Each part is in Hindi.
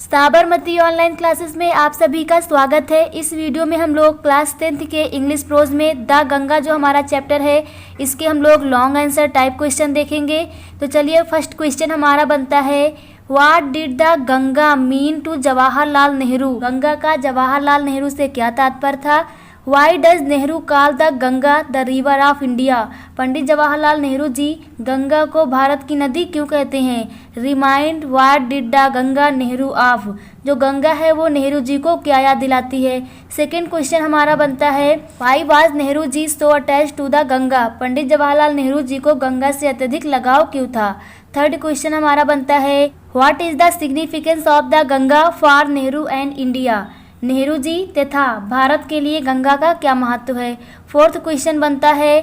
साबरमती ऑनलाइन क्लासेस में आप सभी का स्वागत है। इस वीडियो में हम लोग क्लास 10th के इंग्लिश प्रोज में द गंगा जो हमारा चैप्टर है इसके हम लोग लॉन्ग आंसर टाइप क्वेश्चन देखेंगे। तो चलिए फर्स्ट क्वेश्चन हमारा बनता है, what did the Ganga mean to Jawaharlal Nehru. Ganga का जवाहरलाल नेहरू से क्या तात्पर्य था। Why does Nehru call the Ganga the river of India. Pandit Jawaharlal Nehru ji Ganga को भारत की नदी क्यों कहते हैं। Remind what did the Ganga Nehru of. जो गंगा है वो नेहरू जी को क्या याद दिलाती है। सेकेंड क्वेश्चन हमारा बनता है, why was Nehru ji so attach to the Ganga. Pandit Jawaharlal Nehru ji को गंगा से अत्यधिक लगाव क्यों था। थर्ड क्वेश्चन हमारा बनता है, what is the significance of the Ganga for Nehru and India. Nehru ji तथा भारत के लिए गंगा का क्या महत्व है। फोर्थ क्वेश्चन बनता है,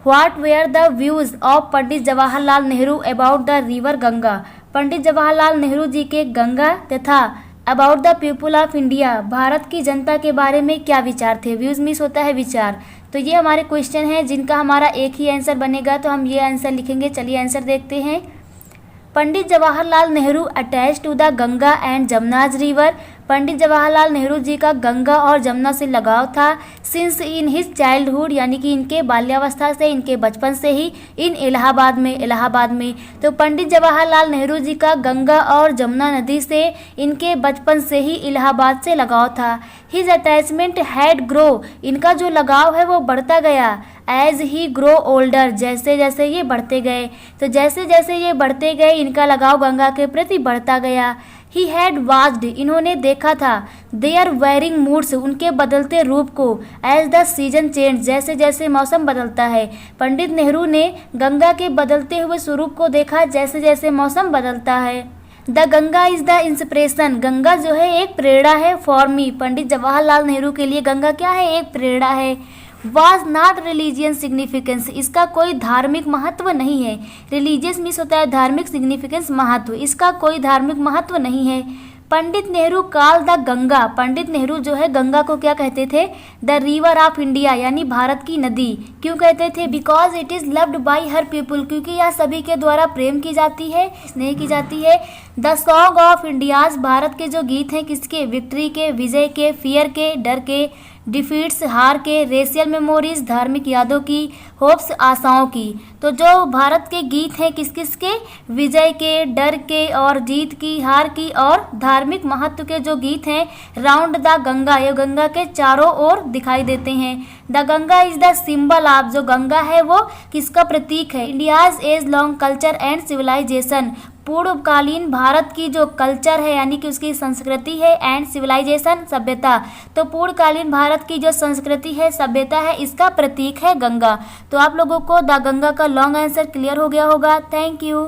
what were the views of Pandit Jawaharlal Nehru about the river Ganga. Pandit Jawaharlal Nehru ji के गंगा तथा about the people of India Bharat की जनता के बारे में क्या विचार थे। व्यूज मीन्स होता है विचार। तो ये हमारे क्वेश्चन हैं जिनका हमारा एक ही आंसर बनेगा, तो हम ये आंसर लिखेंगे। चलिए आंसर देखते हैं। Pandit Jawaharlal Nehru attach to the Ganga and Jamuna's river. Pandit Jawaharlal Nehru ji का गंगा और जमुना से लगाव था। सिंस इन हिज चाइल्डहुड यानी कि इनके बाल्यावस्था से, इनके बचपन से ही, इन इलाहाबाद में। तो पंडित जवाहरलाल नेहरू जी का गंगा और जमुना नदी से इनके बचपन से ही इलाहाबाद से लगाव था। His attachment had grow. इनका जो लगाव है वो बढ़ता गया। As he grow older. जैसे जैसे ये बढ़ते गए, तो जैसे जैसे ये बढ़ते गए इनका लगाव गंगा के प्रति बढ़ता गया। He had watched. इन्होंने देखा था। Their varying moods. उनके बदलते रूप को। As the season change. जैसे जैसे मौसम बदलता है। पंडित नेहरू ने गंगा के बदलते हुए स्वरूप को देखा जैसे जैसे मौसम बदलता है। The Ganga is the inspiration. Ganga जो है एक प्रेरणा है फॉर मी। पंडित जवाहरलाल नेहरू के लिए गंगा क्या है, एक प्रेरणा है। Was not religious significance. इसका कोई धार्मिक महत्व नहीं है। रिलीजियस मीन्स होता है धार्मिक, सिग्निफिकेंस महत्व। इसका कोई धार्मिक महत्व नहीं है। Pandit Nehru call the Ganga. पंडित नेहरू जो है गंगा को क्या कहते थे, द रिवर ऑफ इंडिया यानी भारत की नदी। क्यों कहते थे, because it is loved by her people. क्योंकि यह सभी के द्वारा प्रेम की जाती है, स्नेह की जाती है। The song of India's. Bharat के जो गीत हैं किसके, विक्ट्री के, विजय के, फियर के, डर के, डिफीट्स हार के, रेशियल मेमोरीज धार्मिक यादों की, होप्स आशाओं की। तो जो भारत के गीत हैं किस किस के, विजय के, डर के और जीत की, हार की और धार्मिक महत्व के जो गीत हैं राउंड द गंगा, ये गंगा के चारों ओर दिखाई देते हैं। The Ganga is the symbol of. जो गंगा है वो किसका प्रतीक है, India's age long culture and civilisation. पूर्वकालीन भारत की जो कल्चर है यानी कि उसकी संस्कृति है, एंड सिविलाइजेशन सभ्यता। तो पूर्वकालीन भारत की जो संस्कृति है, सभ्यता है, इसका प्रतीक है गंगा। तो आप लोगों को द गंगा का लॉन्ग आंसर क्लियर हो गया होगा। Thank you.